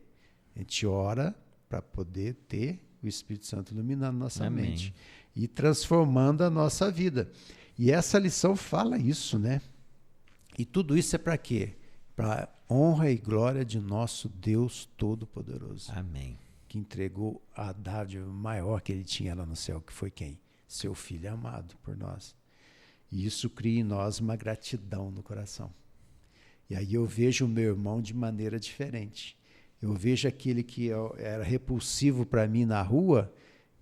A gente ora para poder ter o Espírito Santo iluminando nossa mente e transformando a nossa vida. E essa lição fala isso, né? E tudo isso é para quê? Para honra e glória de nosso Deus Todo-Poderoso. Amém. Que entregou a dádiva maior que ele tinha lá no céu, que foi quem? Seu Filho amado por nós. E isso cria em nós uma gratidão no coração. E aí eu vejo o meu irmão de maneira diferente. Eu vejo aquele que era repulsivo para mim na rua,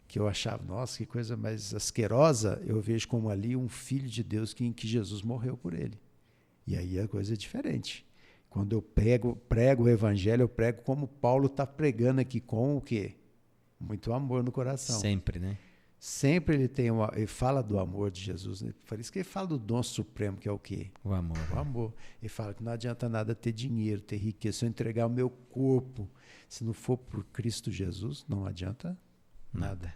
que eu achava, nossa, que coisa mais asquerosa, eu vejo como ali um filho de Deus em que Jesus morreu por ele. E aí a coisa é diferente. Quando eu prego o evangelho, eu prego como Paulo está pregando aqui, com o quê? Muito amor no coração. Sempre, né? Sempre ele fala do amor de Jesus. Né? Por isso que ele fala do dom supremo, que é o quê? O amor. O amor. Ele fala que não adianta nada ter dinheiro, ter riqueza. Se eu entregar o meu corpo, se não for por Cristo Jesus, não adianta nada.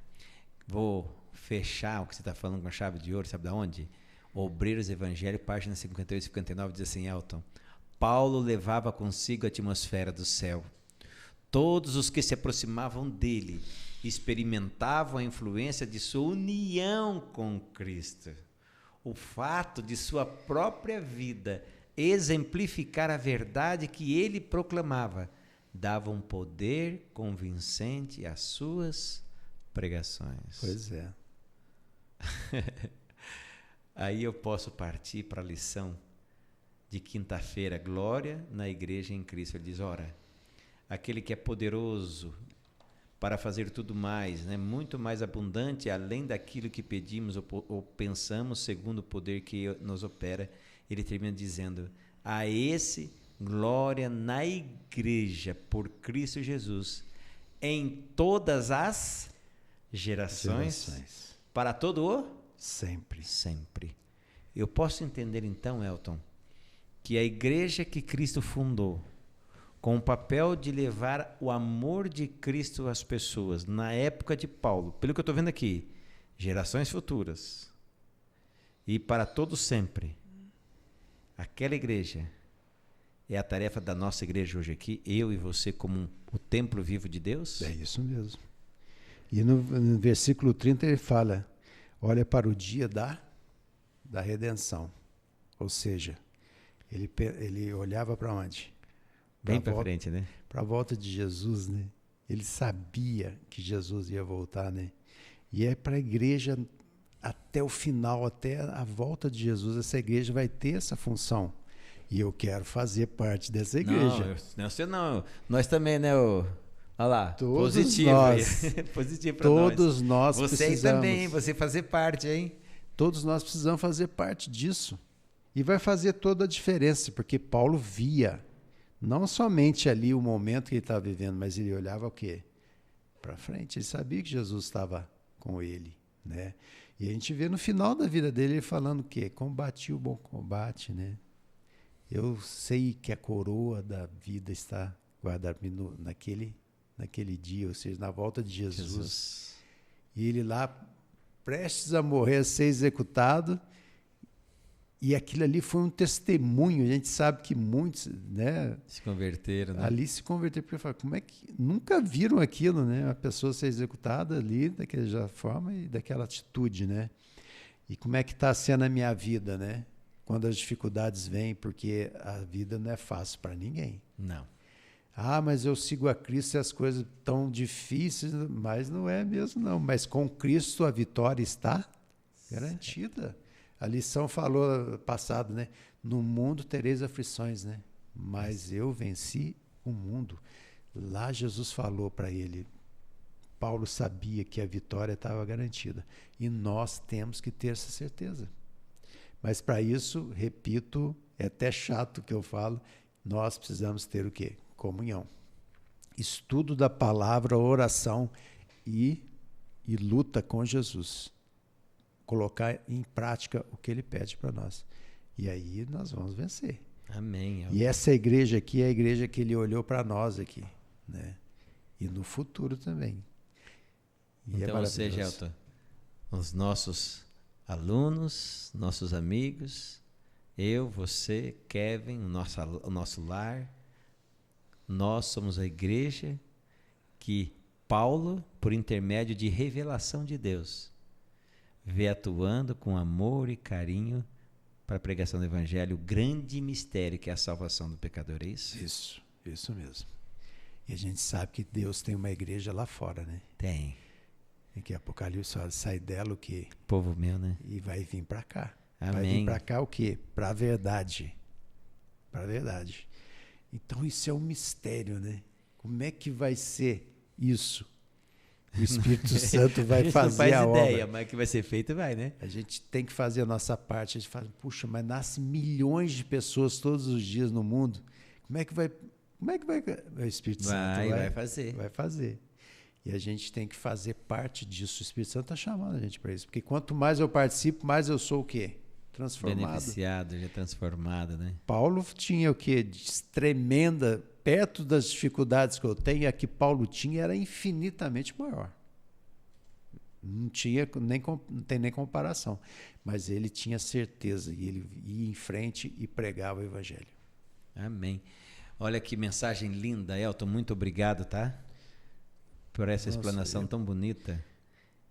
Vou fechar o que você está falando com a chave de ouro, sabe de onde? Obreiros Evangelho, página 58 e 59, diz assim, Elton: Paulo levava consigo a atmosfera do céu. Todos os que se aproximavam dele experimentavam a influência de sua união com Cristo. O fato de sua própria vida exemplificar a verdade que ele proclamava dava um poder convincente às suas pregações. Pois é. Aí eu posso partir para a lição de quinta-feira, glória na igreja em Cristo. Ele diz, ora, aquele que é poderoso para fazer tudo mais, né, muito mais abundante, além daquilo que pedimos ou pensamos, segundo o poder que nos opera, ele termina dizendo, a esse glória na igreja por Cristo Jesus, em todas as gerações. Para todo o? Sempre. Sempre. Eu posso entender então, Elton, que a igreja que Cristo fundou, com o papel de levar o amor de Cristo às pessoas, na época de Paulo, pelo que eu estou vendo aqui, gerações futuras, e para todos sempre, aquela igreja é a tarefa da nossa igreja hoje aqui, eu e você como o templo vivo de Deus? É isso mesmo. E no versículo 30 ele fala, olha para o dia da redenção. Ou seja, ele olhava para onde? Bem para frente, né? Para a volta de Jesus, né? Ele sabia que Jesus ia voltar, né? E é para a igreja até o final, até a volta de Jesus, essa igreja vai ter essa função. E eu quero fazer parte dessa igreja. Não, você não. Nós também, né? Olha lá, todos positivo. Nós, positivo para nós. Todos nós você precisamos. Você aí também, você fazer parte, hein? Todos nós precisamos fazer parte disso. E vai fazer toda a diferença, porque Paulo via, não somente ali o momento que ele estava vivendo, mas ele olhava o quê? Para frente. Ele sabia que Jesus estava com ele, né? E a gente vê no final da vida dele ele falando o quê? Combati o bom combate, né? Eu sei que a coroa da vida está guardada naquele dia, ou seja, na volta de Jesus. E ele lá, prestes a morrer, a ser executado, e aquilo ali foi um testemunho. A gente sabe que muitos, né, se converteram, né? Ali se converteram, porque falaram, como é que nunca viram aquilo, né? Uma pessoa ser executada ali daquela forma e daquela atitude, né? E como é que está sendo a minha vida, né? quando as dificuldades vêm, porque a vida não é fácil para ninguém. Não. Ah, mas eu sigo a Cristo e as coisas tão difíceis, mas não é mesmo, não. Mas com Cristo a vitória está garantida. A lição falou passado, né? No mundo tereis aflições, né? Mas eu venci o mundo. Lá Jesus falou para ele. Paulo sabia que a vitória estava garantida. E nós temos que ter essa certeza. Mas para isso, repito, é até chato que eu falo, nós precisamos ter o quê? Comunhão. Estudo da palavra, oração e luta com Jesus. Colocar em prática o que ele pede para nós. E aí nós vamos vencer. Amém. E essa igreja aqui é a igreja que ele olhou para nós aqui, né? E no futuro também. E então, ou seja, Elton, os nossos alunos, nossos amigos, eu, você, Kevin, o nosso lar, nós somos a igreja que Paulo, por intermédio de revelação de Deus, vê atuando com amor e carinho para a pregação do Evangelho, o grande mistério que é a salvação do pecador, é isso? Isso mesmo. E a gente sabe que Deus tem uma igreja lá fora, né? Tem. E que Apocalipse fala, sai dela o quê? Povo meu, né? E vai vir para cá. Amém. Vai vir para cá o quê? Para a verdade. Para a verdade. Então isso é um mistério, né? Como é que vai ser isso? O Espírito Santo vai fazer a obra. Não faz ideia, mas que vai ser feito vai, né? A gente tem que fazer a nossa parte. A gente fala, puxa, mas nasce milhões de pessoas todos os dias no mundo. Como é que vai... O Espírito Santo vai fazer. Vai fazer. E a gente tem que fazer parte disso. O Espírito Santo está chamando a gente para isso. Porque quanto mais eu participo, mais eu sou o quê? Transformado. Beneficiado, já transformado, né? Paulo tinha o quê? Tremenda, perto das dificuldades que eu tenho, a que Paulo tinha era infinitamente maior. Não tem nem comparação. Mas ele tinha certeza e ele ia em frente e pregava o Evangelho. Amém. Olha que mensagem linda, Elton. Muito obrigado, tá? Por essa explanação tão bonita.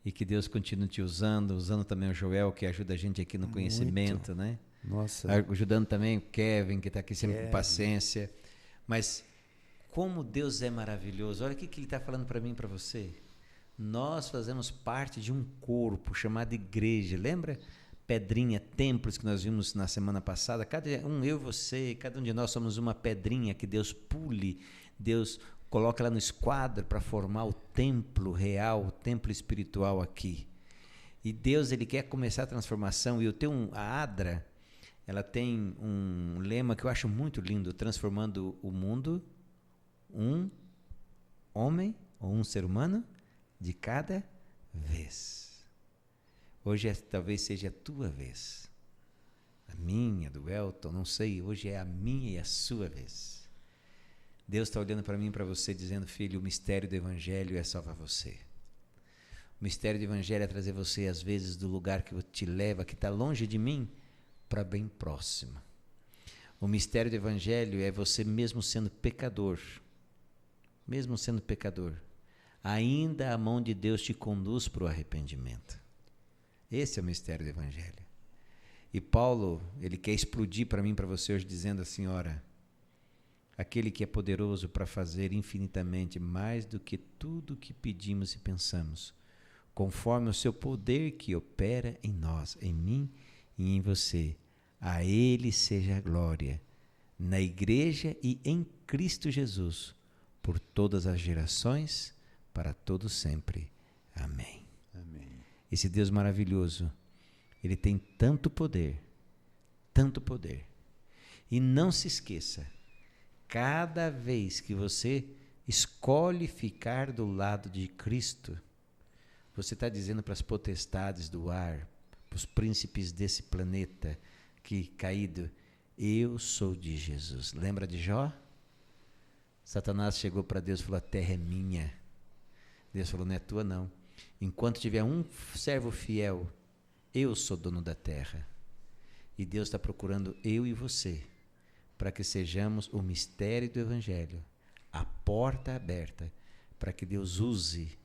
E que Deus continue te usando também o Joel, que ajuda a gente aqui no conhecimento, né? Nossa. Ajudando também o Kevin, que está aqui sempre com paciência. Mas como Deus é maravilhoso. Olha o que ele está falando para mim e para você. Nós fazemos parte de um corpo chamado igreja. Lembra? Pedrinha, templos que nós vimos na semana passada. Cada um, eu e você, cada um de nós somos uma pedrinha que Deus pule, Deus coloca ela no esquadro para formar o templo real, o templo espiritual aqui. E Deus, ele quer começar a transformação. E a ADRA, ela tem um lema que eu acho muito lindo, transformando o mundo, um homem ou um ser humano de cada vez. Hoje talvez seja a tua vez, a minha, do Elton, não sei, hoje é a minha e a sua vez. Deus está olhando para mim e para você dizendo, filho, o mistério do Evangelho é salvar você. O mistério do Evangelho é trazer você, às vezes, do lugar que te leva, que está longe de mim, para bem próximo. O mistério do Evangelho é você mesmo sendo pecador, ainda a mão de Deus te conduz para o arrependimento. Esse é o mistério do Evangelho. E Paulo, ele quer explodir para mim e para você hoje, dizendo assim, ora, aquele que é poderoso para fazer infinitamente mais do que tudo que pedimos e pensamos, conforme o seu poder que opera em nós, em mim e em você. A ele seja a glória, na igreja e em Cristo Jesus, por todas as gerações, para todo sempre. Amém. Amém. Esse Deus maravilhoso, ele tem tanto poder. E não se esqueça, cada vez que você escolhe ficar do lado de Cristo, você está dizendo para as potestades do ar, para os príncipes desse planeta caído, eu sou de Jesus. Lembra de Jó? Satanás chegou para Deus e falou, a terra é minha. Deus falou, não é tua não. Enquanto tiver um servo fiel, eu sou dono da terra. E Deus está procurando eu e você, para que sejamos o mistério do Evangelho, a porta aberta, para que Deus use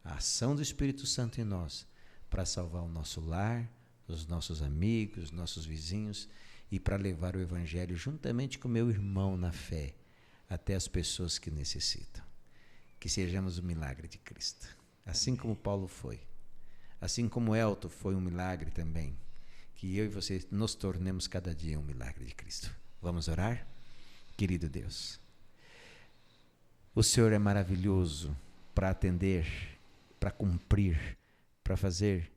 a ação do Espírito Santo em nós, para salvar o nosso lar, os nossos amigos, nossos vizinhos, e para levar o Evangelho juntamente com meu irmão na fé até as pessoas que necessitam. Que sejamos o milagre de Cristo, assim como Paulo foi, assim como Elton foi um milagre também. Que eu e você nos tornemos cada dia um milagre de Cristo. Vamos orar? Querido Deus, o Senhor é maravilhoso para atender, para cumprir, para fazer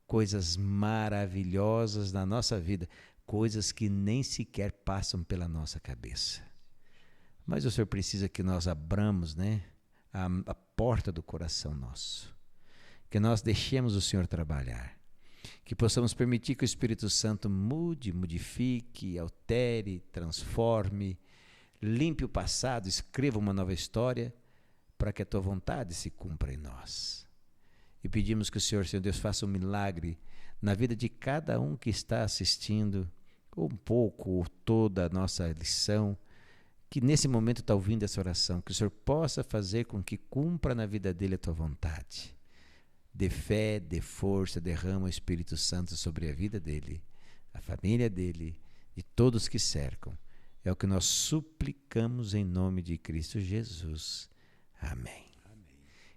coisas maravilhosas na nossa vida, coisas que nem sequer passam pela nossa cabeça. Mas o Senhor precisa que nós abramos, né, a porta do coração nosso, que nós deixemos o Senhor trabalhar, que possamos permitir que o Espírito Santo mude, modifique, altere, transforme, limpe o passado, escreva uma nova história, para que a Tua vontade se cumpra em nós. E pedimos que o Senhor Deus, faça um milagre na vida de cada um que está assistindo, ou um pouco, ou toda a nossa lição, que nesse momento está ouvindo essa oração, que o Senhor possa fazer com que cumpra na vida dele a Tua vontade. Dê fé, dê força, derrama o Espírito Santo sobre a vida dele, a família dele e todos que cercam. É o que nós suplicamos em nome de Cristo Jesus. Amém.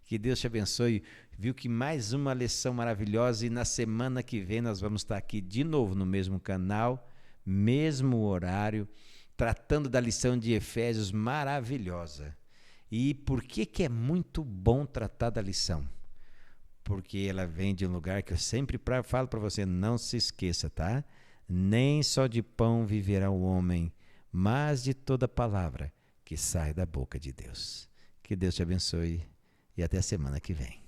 Que Deus te abençoe. Viu que mais uma lição maravilhosa, e na semana que vem nós vamos estar aqui de novo no mesmo canal, mesmo horário, tratando da lição de Efésios maravilhosa. E por que é muito bom tratar da lição? Porque ela vem de um lugar que eu sempre falo para você, não se esqueça, tá? Nem só de pão viverá o homem, mas de toda palavra que sai da boca de Deus. Que Deus te abençoe e até a semana que vem.